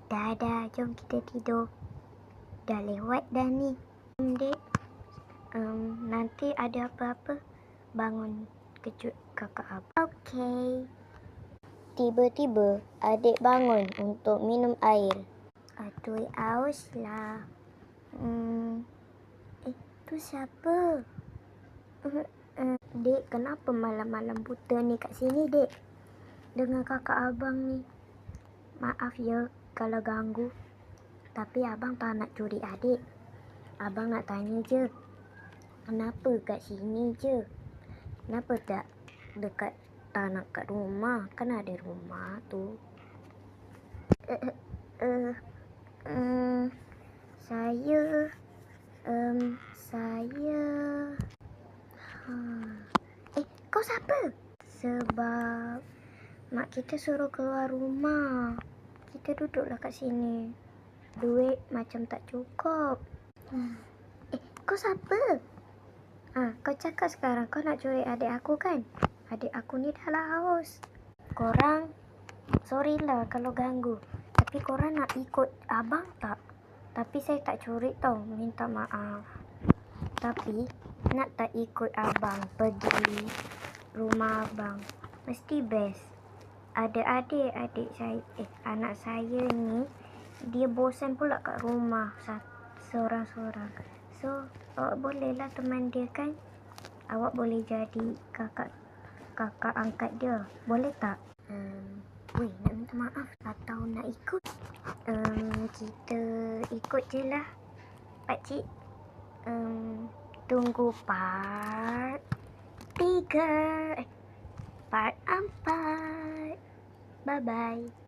Dah, jom kita tidur. Dah lewat dah ni. Dek, nanti ada apa-apa, bangun kejut kakak abang. Okey. Tiba-tiba, adik bangun untuk minum air. Aduh, aus lah. Tu siapa? Dek, kenapa malam-malam buta ni kat sini, Dek? Dengan kakak abang ni. Maaf ya kalau ganggu. Tapi abang tak nak curi adik. Abang nak tanya je. Kenapa kat sini je? Kenapa tak dekat tanah kat rumah? Kan ada rumah tu. Saya kau siapa? Sebab mak kita suruh keluar rumah. Kita duduklah kat sini. Duit macam tak cukup. Kau siapa? Kau cakap sekarang kau nak curi adik aku kan? Adik aku ni dah lah haus. Korang, sorry lah kalau ganggu. Tapi korang nak ikut abang tak? Tapi saya tak curi tau, minta maaf. Tapi nak tak ikut abang pergi rumah abang? Mesti best. Ada adik saya, anak saya ni, dia bosan pula kat rumah seorang-seorang. So, awak bolehlah teman dia kan? Awak boleh jadi kakak angkat dia. Boleh tak? Nak minta maaf atau nak ikut? Kita ikut je lah, pakcik. Tunggu part 3. Part 4. Bye-bye.